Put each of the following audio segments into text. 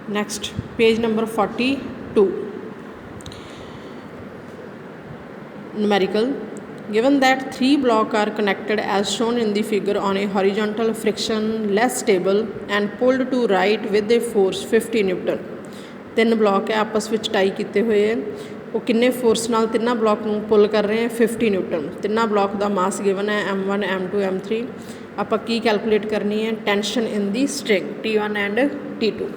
Next, page number 42. Numerical. Given that three blocks are connected as shown in the figure on a horizontal frictionless table and pulled to right with a force 50 Newton. तीन block है आपस में tie किए हुए है, वो किन्ने force नाल तिना ब्लॉक नूं पुल कर रहे हैं 50 न्यूटन। तिना ब्लॉक का मास गिवन है M1 M2 M3। आपां की कैलकुलेट करनी है tension in the string T1 and T2।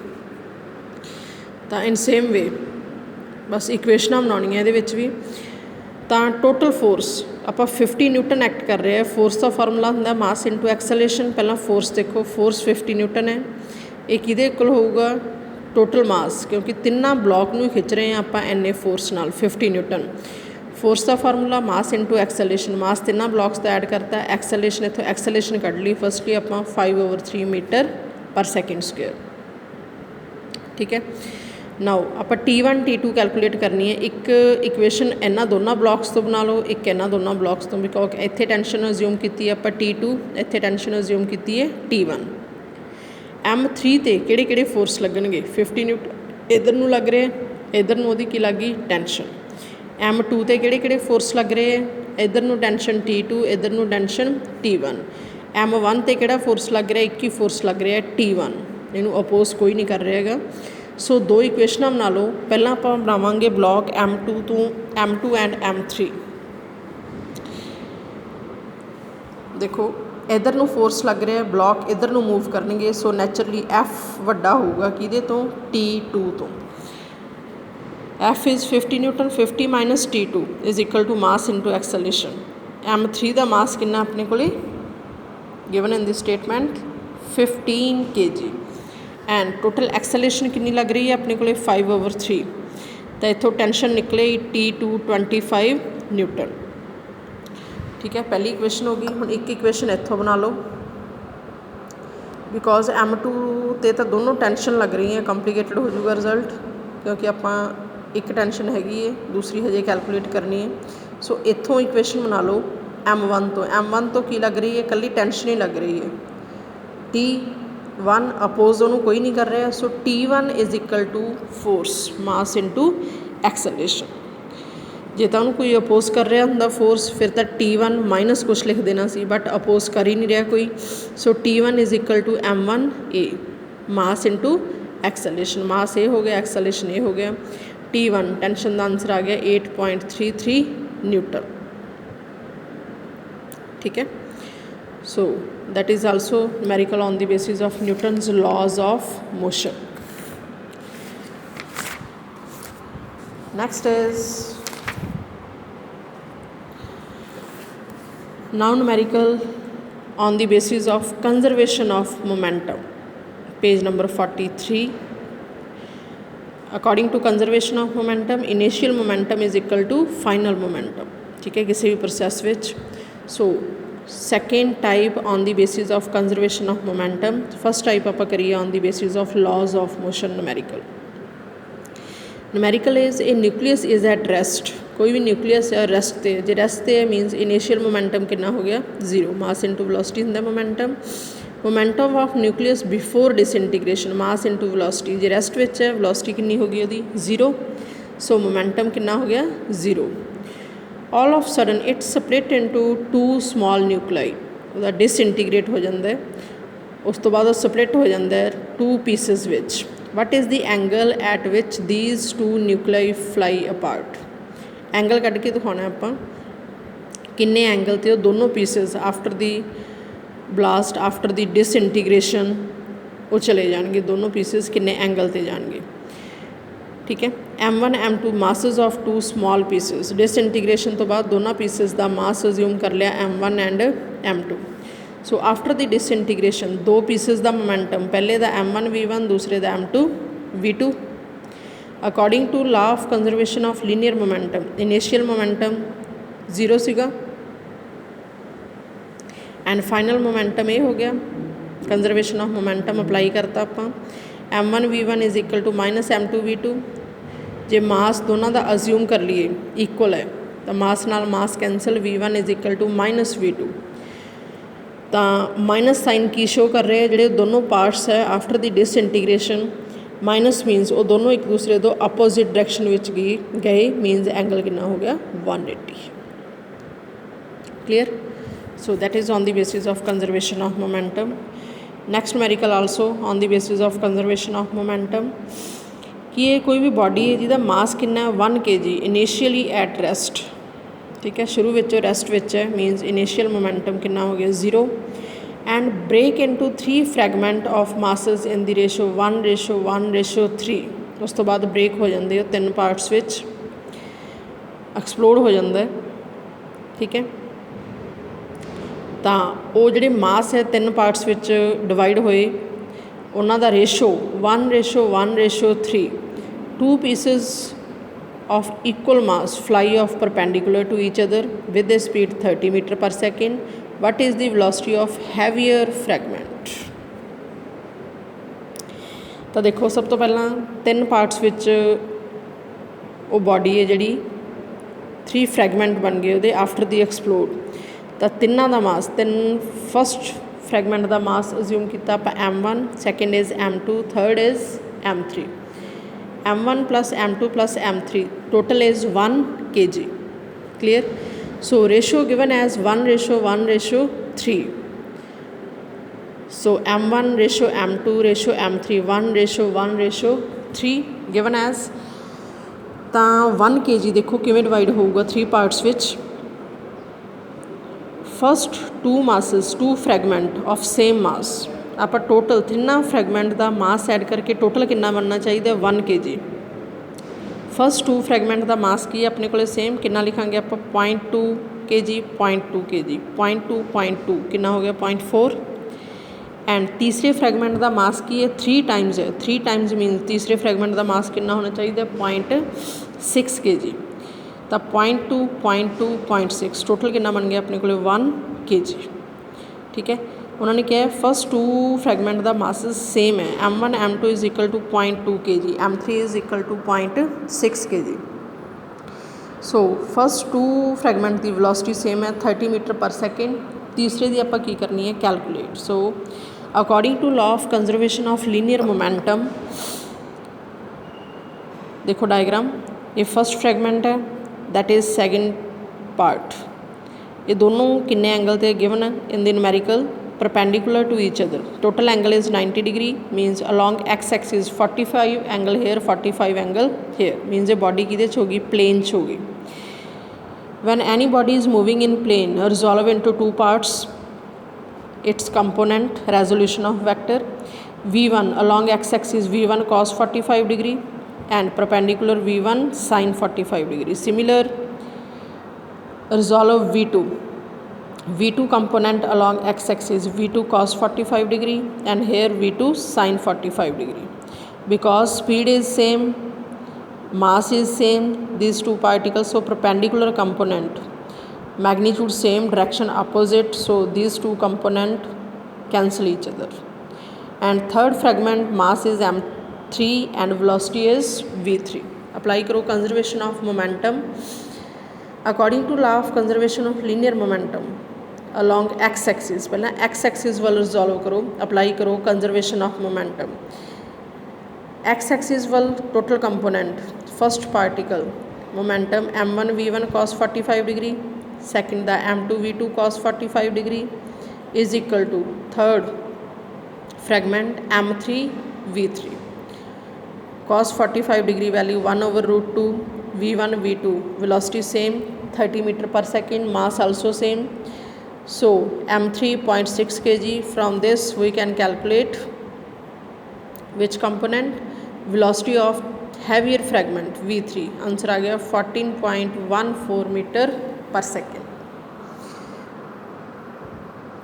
तो इन सेम वे बस इक्वेशनां बनाउणियां इहदे विच भी। तो टोटल फोर्स आप 50 न्यूटन एक्ट कर रहे हैं। फोर्स का फार्मूला होंदा मास इंटू एक्सलेशन। पहला फोर्स देखो, फोर्स 50 न्यूटन है, ये किहदे इक्वल होऊगा टोटल मास, क्योंकि तिना ब्लॉक नूं खिंच रहे हैं आप इन्ने फोर्स नाल 50 न्यूटन। फोर्स का फार्मूला मास इंटू एक्सलेशन, मास तिना ब्लॉक्स का ऐड करता, एक्सलेशन इत्थों एक्सलेशन कढ़ ली फर्स्टली आप 5/3 मीटर पर सैकेंड स्क्वेयर। ठीक है, नाउ आप T1 T2 कैलकुलेट करनी है। एक इक्वेशन इन्होंने दोनों ब्लॉक्स तो बना लो, एक इन्होंने दोनों ब्लॉक्स तो, बिकॉज इत्थे टेंशन अज्यूम की आप T2, इत्थे टेंशन अज्यूम की है T1। M3 ते किहड़े फोर्स लगणगे 50 न्यूटन इधर नूं लग रहे, इधर नूं उहदी की लग गई टेंशन। M2 ते किहड़े फोर्स लग रहे हैं, इधर नूं टेंशन T2, इधर नूं टेंशन T1। M1 ते किहड़ा फोर्स लग रहा है, एक ही फोर्स लग रहा है T1, इनू अपोज कोई नहीं कर रहा है। सो दो इक्वेशनां बना लो। पहला आप बनावांगे ब्लॉक M2 एंड M3। देखो इधर नूं फोर्स लग रहा है, ब्लॉक इधर नूं मूव करनगे, सो नैचुरली F वड्डा होगा किहदे तो T2 तो। F is 50 newton, 50 minus T2 is equal to mass into acceleration. M3 का मास कितना अपने को given in the statement 15 kg and total acceleration कितनी लग रही है अपने को 5/3। तो इतों टेंशन निकले T2 25 न्यूटन। ठीक है, पहली इक्वेशन हो गई। हुण एक इक्वेशन इतों बना लो, बिकॉज M2 ते तो दोनों टेंशन लग रही है, कंप्लीकेटेड हो जाऊगा रिजल्ट, क्योंकि आप एक टेंशन हैगी है, दूसरी हजे कैलकुलेट करनी है। सो इतों इक्वेशन बना लो M1 तो की लग रही है, कल्ली टेंशन ही लग रही है। T1 अपोज उन्होंने कोई नहीं कर रहा, so T1 is equal to force mass into acceleration. जे तो उन्होंने कोई अपोज कर रहा होंदा फोर्स, फिर तो T1 माइनस कुछ लिख देना सी, बट अपोज कर ही नहीं रहा कोई। So T1 is equal to M1A mass into acceleration. Mass ए हो गया, एक्सलेशन ए हो गया। T1 टेंशन का आंसर आ गया 8.33 न्यूटन। ठीक है, so that is also numerical on the basis of Newton's laws of motion. Next is now numerical on the basis of conservation of momentum, page number 43. According to conservation of momentum, initial momentum is equal to final momentum। ठीक है, किसी भी process which. So second type on the basis of conservation of momentum, first type आप करिए on the basis of laws of motion numerical is a nucleus is at rest। कोई भी nucleus है rest ते, जे रेस्ट ते मीनस initial momentum कितना हो गया 0, मास इंटू वेलोसिटी होंदा momentum of nucleus before disintegration, mass into velocity. J rest विच है वेलोसिटी कितनी हो गई उसकी 0, सो मोमेंटम कितना हो गया 0। All of sudden it split into 2 small nuclei, वह डिसइंटीग्रेट हो जाता है, उस तो बाद वो स्प्लिट हो जाता है 2 pieces which. What is the angle at which these 2 nuclei fly apart. Angle कढ़ के दिखाना आप किन्ने एंगल ते दोनों pieces after the blast after the disintegration वो चले जाएंगे, दोनों पीसिस किन्ने एंगल ते जाएंगे। ठीक है, M1 M2 masses of 2 small pieces, disintegration तो बाद दोनों पीसिस का मास अज्यूम कर लिया M1 and M2। So after the disintegration 2 pieces का मोमेंटम, पहले का M1 V1, दूसरे का M2 V2। According to law of conservation of linear momentum, initial momentum 0 सीगा एंड फाइनल मोमेंटम ये हो गया। कंजरवेशन ऑफ मोमेंटम अप्लाई करता आप M1 V1 is equal to minus M2 V2। जे मास दोनों का अज्यूम कर लिए इक्वल है तो मास नाल mass cancel, V1 is equal to minus V2। तो माइनस साइन की शो कर रहे हैं, जोड़े दोनों पार्ट्स है आफ्टर द डिसइंटीग्रेशन माइनस मीनस वो दोनों एक दूसरे तो अपोजिट डायरैक्शन विच गए मीनस एंगल कितना हो गया 180। Clear. So that is on the basis of conservation of momentum. Next numerical also on the basis of conservation of momentum कि ये कोई भी बॉडी है जिसका मास कितना 1 kg इनिशियली एट रेस्ट, ठीक है, शुरू में रेस्ट विच है मीनस इनिशियल मोमेंटम कितना हो गया 0 and break into 3 fragment of masses in the ratio 1:1:3। उस तो बाद ब्रेक हो जाते हैं 3 पार्ट्स विच एक्सप्लोड हो जाता है, ठीक है। तो वो जोड़े मास है 3 पार्ट्स विच डिवाइड होए उन्हों का ratio 1:1:3। 2 pieces of equal mass fly off perpendicular to each other with a speed 30 meter per second. What is the velocity of heavier fragment? तो देखो सब तो पहला 3 पार्ट्स विच वो बॉडी है जी 3 फ्रैगमेंट बन गए वो आफ्टर दी एक्सप्लोड। तो तिना का मास फस्ट फ्रैगमेंट का मास अज्यूम किया आप m1, second is m2, third is m3। m1 + m2 + m3 total is 1 kg। Clear. So ratio given as 1:1:3। So m1:m2:m3 1:1:3 given as. तो 1 kg देखो किमें डिवाइड होगा 3 पार्ट्स विच। First 2 masses 2 fragment of same mass आप total 3 fragment का मास add करके total कितना बनना चाहिए 1 kg। फस्ट 2 फ्रैगमेंट का मास की अपने को सेम कितना लिखांगे आप 0.2 kg 0.2 kg 0.2 कितना हो गया 0.4 एंड तीसरे फ्रैगमेंट का मास की है 3 टाइम्स है 3 टाइम्स मीनस तीसरे फ्रैगमेंट का मास कितना होना चाहिए 0.6 kg। तो 0.2 0.2 0.6 टोटल कितना बन गया अपने को 1 kg। ठीक है। उन्होंने क्या है फस्ट 2 फ्रैगमेंट का मास सेम है m1 m2 is equal to 0.2 kg m3 is equal to 0.6 kg। So first 2 fragment की वेलोसिटी सेम है 30 मीटर पर सैकेंड। तीसरे की आप की करनी है calculate. So according to law of conservation of linear momentum देखो डायग्राम ये फस्ट फ्रैगमेंट है दैट इज़ सेकेंड पार्ट। ये दोनों किन्ने एंगल ते गिवन है in the numerical perpendicular to each other. Total angle is 90 degree means along x axis 45 angle here 45 angle here means ये body कि होगी प्लेन च होगी। When any body is moving in plane resolve into 2 parts it's component resolution of vector v1 along x axis v1 cos 45 degree and perpendicular v1 sin 45 degree. Similar resolve v2 component along x-axis v2 cos 45 degree and here v2 sin 45 degree. Because speed is same, mass is same, these two particles, so perpendicular component magnitude same, direction opposite, so these two component cancel each other. And third fragment mass is m3 and velocity is v3. Apply करो conservation of momentum according to law of conservation of linear momentum along x axis. पहला X axis वाल resolve करो apply करो conservation of momentum. X axis वाल total component first particle momentum m1 v1 cos 45 degree second the m2 v2 cos 45 degree is equal to third fragment m3 v3 cos 45 degree value 1/√2 v1 v2 velocity same 30 meter per second mass also same so m3 0.6 kg from this we can calculate which component velocity of heavier fragment v3 answer आ गया 14.14 meter per second।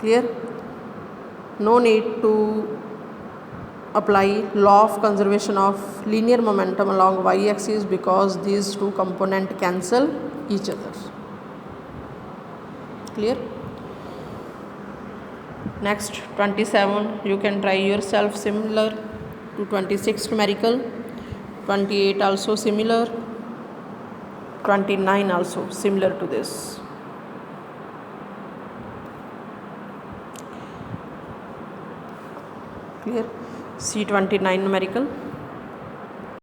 clear। no need to apply law of conservation of linear momentum along y-axis because these two components cancel each other। clear। next 27 you can try yourself similar to 26 numerical, 28 also similar, 29 also similar to this। clear। C29 numerical।